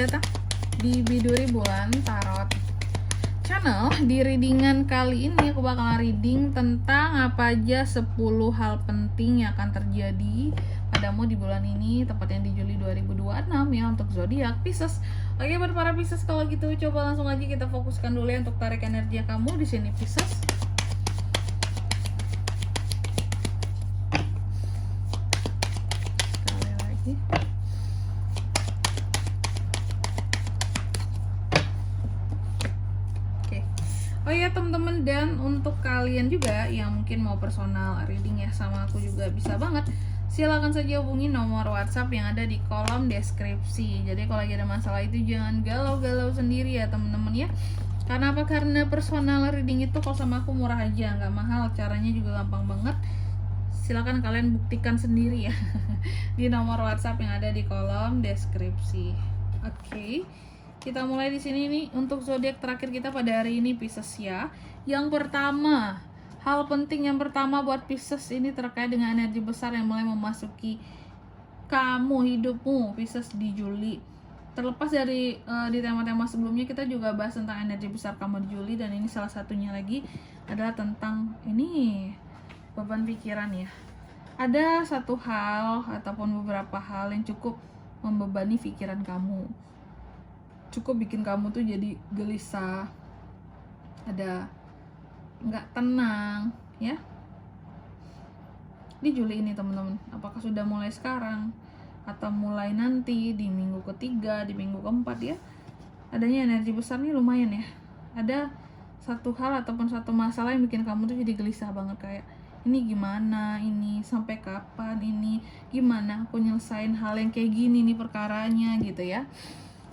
datang di Biduri Bulan Tarot Channel. Di readingan kali ini aku bakal reading tentang apa aja 10 hal penting yang akan terjadi padamu di bulan ini, tepatnya di Juli 2026 ya, untuk zodiak Pisces. Oke, buat para Pisces, kalau gitu coba langsung aja kita fokuskan dulu ya untuk tarik energi kamu di sini Pisces. Sekali lagi. Oh iya teman-teman, dan untuk kalian juga yang mungkin mau personal reading ya sama aku juga bisa banget. Silakan saja hubungi nomor WhatsApp yang ada di kolom deskripsi. Jadi kalau lagi ada masalah itu jangan galau-galau sendiri ya teman-teman ya. Karena apa? Karena personal reading itu kalau sama aku murah aja, nggak mahal, caranya juga gampang banget. Silakan kalian buktikan sendiri ya di nomor WhatsApp yang ada di kolom deskripsi. Oke. Kita mulai di sini nih untuk zodiak terakhir kita pada hari ini Pisces ya. Yang pertama, hal penting yang pertama buat Pisces ini terkait dengan energi besar yang mulai memasuki kamu, hidupmu Pisces di Juli. Terlepas dari di tema-tema sebelumnya kita juga bahas tentang energi besar kamu di Juli, dan ini salah satunya lagi adalah tentang ini beban pikiran ya. Ada satu hal ataupun beberapa hal yang cukup membebani pikiran kamu, cukup bikin kamu tuh jadi gelisah, ada nggak tenang ya di Juli ini teman-teman. Apakah sudah mulai sekarang atau mulai nanti di minggu ketiga, di minggu keempat ya, adanya energi besar nih lumayan ya. Ada satu hal ataupun satu masalah yang bikin kamu tuh jadi gelisah banget, kayak ini gimana, ini sampai kapan, ini gimana aku nyelesain hal yang kayak gini nih perkaranya gitu ya.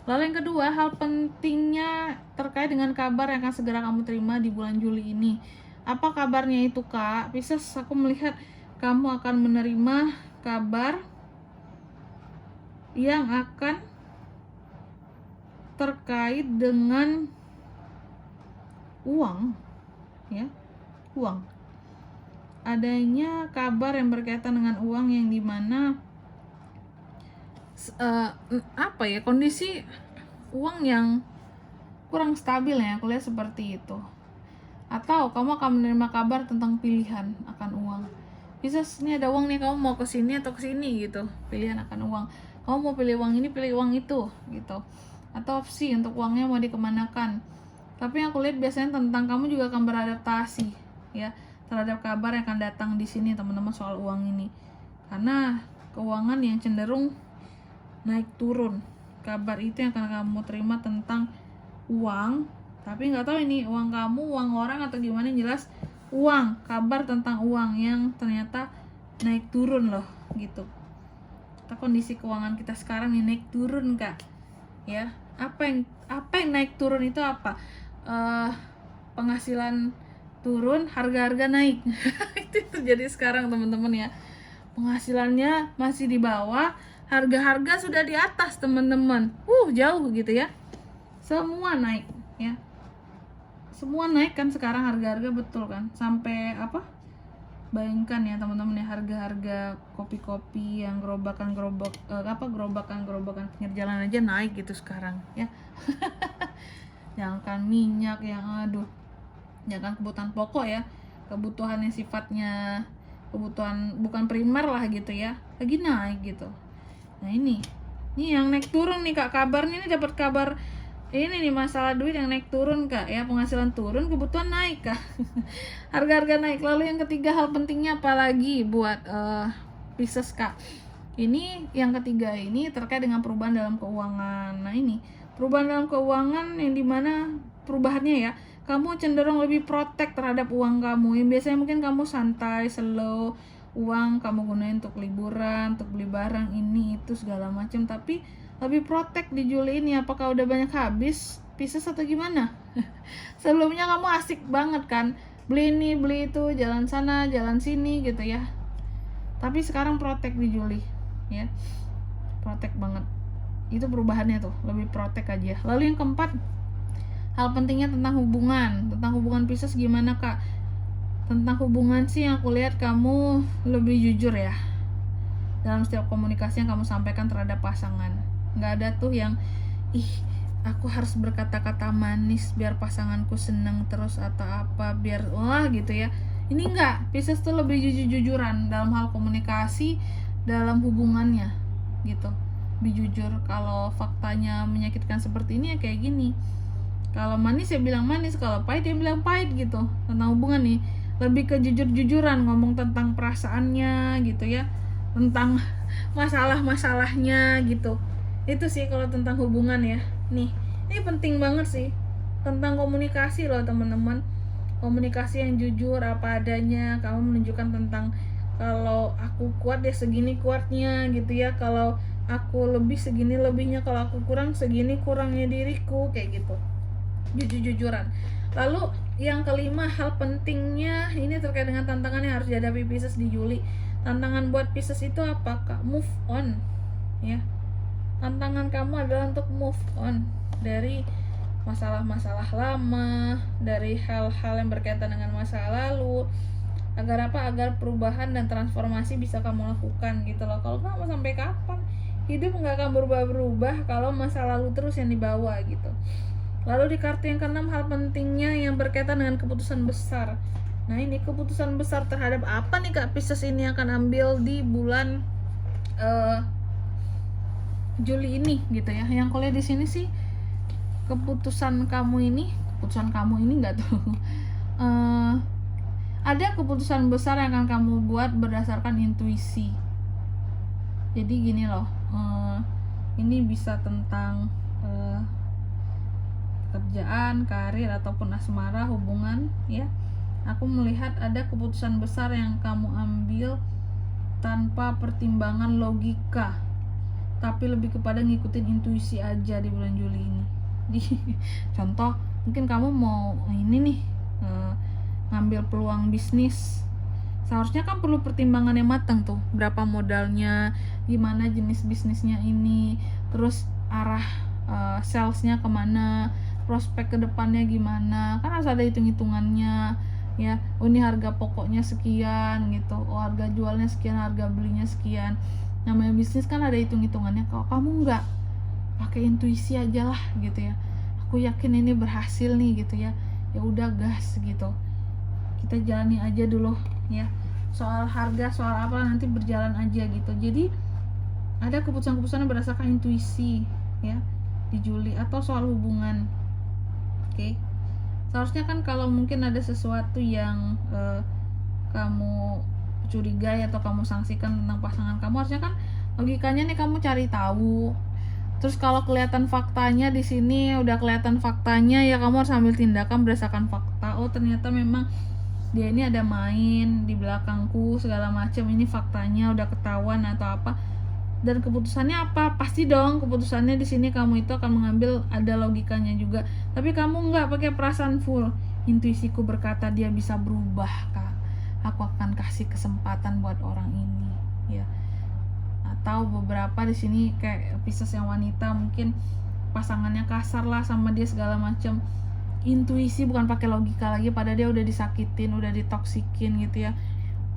Lalu yang kedua, hal pentingnya terkait dengan kabar yang akan segera kamu terima di bulan Juli ini. Apa kabarnya itu Kak? Pisces, aku melihat kamu akan menerima kabar yang akan terkait dengan uang ya, uang. Adanya kabar yang berkaitan dengan uang yang dimana apa ya, kondisi uang yang kurang stabil ya, aku lihat seperti itu. Atau kamu akan menerima kabar tentang pilihan akan uang. Bisa ini ada uang nih, kamu mau ke sini atau ke sini gitu. Pilihan akan uang. Kamu mau pilih uang ini, pilih uang itu gitu. Atau opsi untuk uangnya mau dikemanakan. Tapi yang aku lihat biasanya tentang kamu juga akan beradaptasi ya terhadap kabar yang akan datang di sini teman-teman soal uang ini. Karena keuangan yang cenderung naik turun, kabar itu yang akan kamu terima tentang uang, tapi nggak tahu ini uang kamu, uang orang atau gimana, jelas uang, kabar tentang uang yang ternyata naik turun loh gitu. Kita kondisi keuangan kita sekarang nih naik turun Kak ya. Apa yang naik turun itu apa? Penghasilan turun, harga-harga naik. Itu terjadi sekarang teman-teman ya. Penghasilannya masih di bawah, harga-harga sudah di atas teman-teman, jauh gitu ya. Semua naik ya, semua naik kan sekarang harga-harga, betul kan, sampai apa, bayangkan ya teman-teman ya, harga-harga kopi-kopi yang gerobakan pinggir jalan aja naik gitu sekarang ya. Jangankan minyak yang jangan kebutuhan pokok ya, kebutuhan yang sifatnya kebutuhan bukan primer lah gitu ya, lagi naik gitu. Nah ini yang naik turun nih Kak, kabarnya ini dapat kabar ini nih, masalah duit yang naik turun Kak ya, penghasilan turun, kebutuhan naik Kak. Harga-harga naik. Lalu yang ketiga, hal pentingnya apalagi buat Pisces Kak, ini yang ketiga ini terkait dengan perubahan dalam keuangan. Nah ini perubahan dalam keuangan yang dimana perubahannya ya, kamu cenderung lebih protek terhadap uang kamu yang biasanya mungkin kamu santai, slow, uang kamu gunain untuk liburan, untuk beli barang ini itu segala macam, tapi lebih protek di Juli ini. Apakah udah banyak habis Pisces atau gimana? Sebelumnya kamu asik banget kan, beli ini beli itu, jalan sana jalan sini gitu ya, tapi sekarang protek di Juli ya, protek banget. Itu perubahannya tuh, lebih protek aja. Lalu yang keempat, hal pentingnya tentang hubungan Pisces gimana Kak? Tentang hubungan sih yang aku lihat kamu lebih jujur ya dalam setiap komunikasi yang kamu sampaikan terhadap pasangan. Nggak ada tuh yang ih aku harus berkata-kata manis biar pasanganku seneng terus atau apa biar wah gitu ya. Ini enggak, Pisces tuh lebih jujur-jujuran dalam hal komunikasi dalam hubungannya gitu, lebih jujur. Kalau faktanya menyakitkan seperti ini ya kayak gini, kalau manis ya bilang manis, kalau pahit ya bilang pahit gitu. Tentang hubungan nih lebih ke jujur-jujuran, ngomong tentang perasaannya gitu ya, tentang masalah-masalahnya gitu. Itu sih kalau tentang hubungan ya. Nih, ini penting banget sih tentang komunikasi loh teman-teman. Komunikasi yang jujur apa adanya, kamu menunjukkan tentang kalau aku kuat ya segini kuatnya gitu ya, kalau aku lebih segini lebihnya, kalau aku kurang segini kurangnya diriku, kayak gitu. Jujur-jujuran. Lalu yang kelima, hal pentingnya ini terkait dengan tantangan yang harus dihadapi Pisces di Juli. Tantangan buat Pisces itu apakah? Move on ya. Tantangan kamu adalah untuk move on dari masalah-masalah lama, dari hal-hal yang berkaitan dengan masa lalu. Agar apa? Agar perubahan dan transformasi bisa kamu lakukan gitu loh. Kalau kamu sampai kapan? Hidup nggak akan berubah-berubah kalau masa lalu terus yang dibawa gitu. Lalu di kartu yang keenam, hal pentingnya yang berkaitan dengan keputusan besar. Nah ini keputusan besar terhadap apa nih Kak Pisces ini akan ambil di bulan Juli ini gitu ya. Yang kalau di sini sih keputusan kamu ini nggak tuh ada keputusan besar yang akan kamu buat berdasarkan intuisi. Jadi gini loh, ini bisa tentang pekerjaan, karir ataupun asmara, hubungan ya. Aku melihat ada keputusan besar yang kamu ambil tanpa pertimbangan logika, tapi lebih kepada ngikutin intuisi aja di bulan Juli ini. Contoh, mungkin kamu mau ini nih ngambil peluang bisnis, seharusnya kan perlu pertimbangan yang matang tuh, berapa modalnya, gimana jenis bisnisnya ini, terus arah salesnya kemana, prospek kedepannya gimana, kan harus ada hitung-hitungannya ya. Oh ini harga pokoknya sekian gitu, oh harga jualnya sekian, harga belinya sekian. Namanya bisnis kan ada hitung-hitungannya. Kalau kamu nggak pakai intuisi aja lah gitu ya, aku yakin ini berhasil nih gitu ya, ya udah gas gitu, kita jalani aja dulu ya. Soal harga, soal apa nanti berjalan aja gitu. Jadi ada keputusan-keputusan berdasarkan intuisi ya di Juli. Atau soal hubungan, oke. Seharusnya kan kalau mungkin ada sesuatu yang kamu curigai atau kamu sanksikan tentang pasangan kamu, harusnya kan logikanya nih kamu cari tahu. Terus kalau kelihatan faktanya di sini udah kelihatan faktanya ya, kamu harus ambil tindakan berdasarkan fakta. Oh ternyata memang dia ini ada main di belakangku segala macam, ini faktanya udah ketahuan atau apa. Dan keputusannya apa? Pasti dong keputusannya di sini kamu itu akan mengambil ada logikanya juga. Tapi kamu nggak pakai perasaan full. Intuisiku berkata dia bisa berubah, Kak. Aku akan kasih kesempatan buat orang ini, ya. Atau beberapa di sini kayak Pisces yang wanita, mungkin pasangannya kasar lah sama dia segala macam. Intuisi bukan pakai logika lagi, padahal dia udah disakitin, udah ditoksikin gitu ya.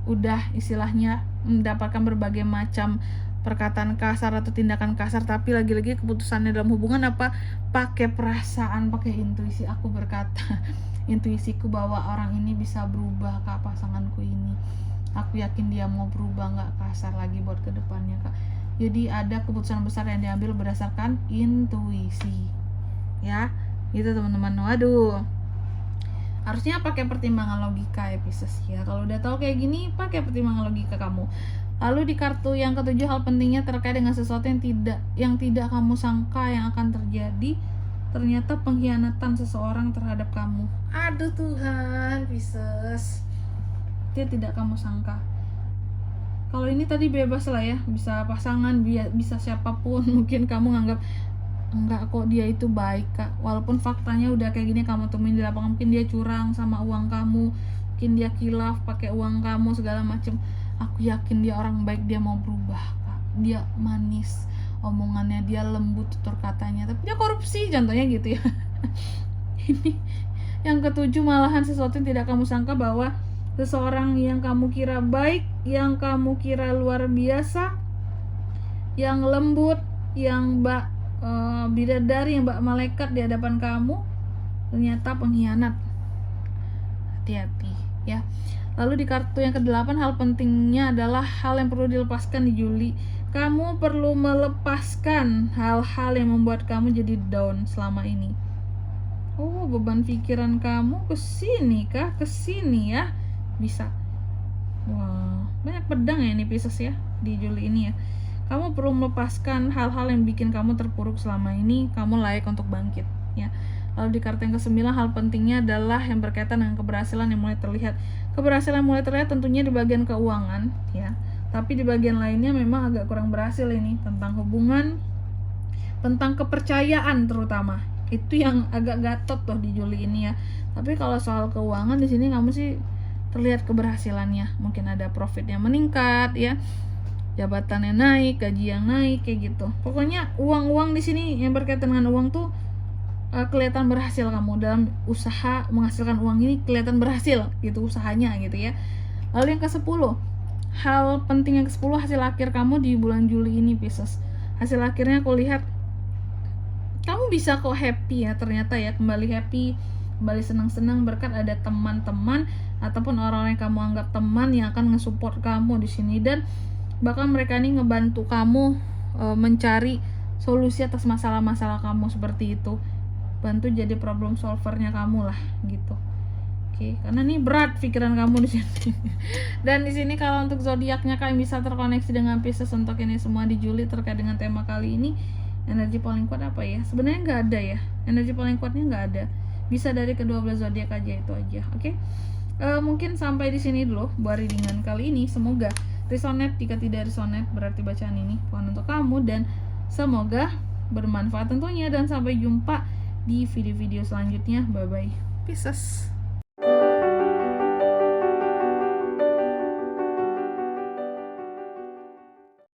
Udah istilahnya mendapatkan berbagai macam perkataan kasar atau tindakan kasar, tapi lagi-lagi keputusannya dalam hubungan apa? Pakai perasaan, pakai intuisi. Aku berkata, intuisiku bahwa orang ini bisa berubah, Kak, pasanganku ini. Aku yakin dia mau berubah, nggak kasar lagi buat kedepannya, Kak. Jadi ada keputusan besar yang diambil berdasarkan intuisi, ya. Gitu teman-teman. Waduh. Harusnya pakai pertimbangan logika ya Pisces ya. Kalau udah tahu kayak gini, pakai pertimbangan logika kamu. Lalu di kartu yang ketujuh, hal pentingnya terkait dengan sesuatu yang tidak kamu sangka yang akan terjadi. Ternyata pengkhianatan seseorang terhadap kamu. Aduh Tuhan, Pisces. Dia tidak kamu sangka. Kalau ini tadi bebas lah ya, bisa pasangan, bisa siapapun. Mungkin kamu nganggap enggak kok dia itu baik, Kak. Walaupun faktanya udah kayak gini kamu temuin di lapangan, mungkin dia curang sama uang kamu, mungkin dia khilaf pakai uang kamu segala macem. Aku yakin dia orang baik, dia mau berubah, Kak. Dia manis omongannya, dia lembut tutur katanya, tapi dia korupsi contohnya gitu ya. Ini yang ketujuh, malahan sesuatu yang tidak kamu sangka, bahwa seseorang yang kamu kira baik, yang kamu kira luar biasa, yang lembut, yang bidadari yang malaikat di hadapan kamu ternyata pengkhianat. Hati-hati ya. Lalu di kartu yang ke-8, hal pentingnya adalah hal yang perlu dilepaskan di Juli. Kamu perlu melepaskan hal-hal yang membuat kamu jadi down selama ini. Oh, beban pikiran kamu kesini kah? Kesini ya? Bisa. Wah, banyak pedang ya ini Pisces ya di Juli ini ya. Kamu perlu melepaskan hal-hal yang bikin kamu terpuruk selama ini. Kamu layak untuk bangkit ya. Lalu di kartu yang ke-9, hal pentingnya adalah yang berkaitan dengan keberhasilan yang mulai terlihat. Keberhasilan mulai terlihat tentunya di bagian keuangan ya. Tapi di bagian lainnya memang agak kurang berhasil ini, tentang hubungan, tentang kepercayaan terutama. Itu yang agak gatot tuh di Juli ini ya. Tapi kalau soal keuangan di sini kamu sih terlihat keberhasilannya. Mungkin ada profit yang meningkat ya. Jabatannya naik, gaji yang naik kayak gitu. Pokoknya uang-uang di sini yang berkaitan dengan uang tuh kelihatan berhasil kamu dalam usaha menghasilkan uang ini, kelihatan berhasil gitu usahanya gitu ya. Lalu yang ke-10, hal penting yang ke-10, hasil akhir kamu di bulan Juli ini Pisces. Hasil akhirnya aku lihat kamu bisa kok happy ya, ternyata ya, kembali happy, kembali senang-senang berkat ada teman-teman ataupun orang-orang yang kamu anggap teman yang akan nge-support kamu di sini, dan bahkan mereka ini ngebantu kamu mencari solusi atas masalah-masalah kamu seperti itu. Bantu jadi problem solvernya kamu lah gitu. Oke, karena ini berat pikiran kamu di sini. Dan di sini kalau untuk zodiaknya kalian bisa terkoneksi dengan Pisces untuk ini semua di Juli terkait dengan tema kali ini. Energi paling kuat apa ya? Sebenarnya nggak ada ya. Energi paling kuatnya nggak ada. Bisa dari ke-12 zodiak aja, itu aja. Oke. Mungkin sampai di sini dulu buat readingan kali ini. Semoga resonate. Jika tidak resonate berarti bacaan ini bukan untuk kamu, dan semoga bermanfaat tentunya, dan sampai jumpa di video-video selanjutnya. Bye bye. Pisces.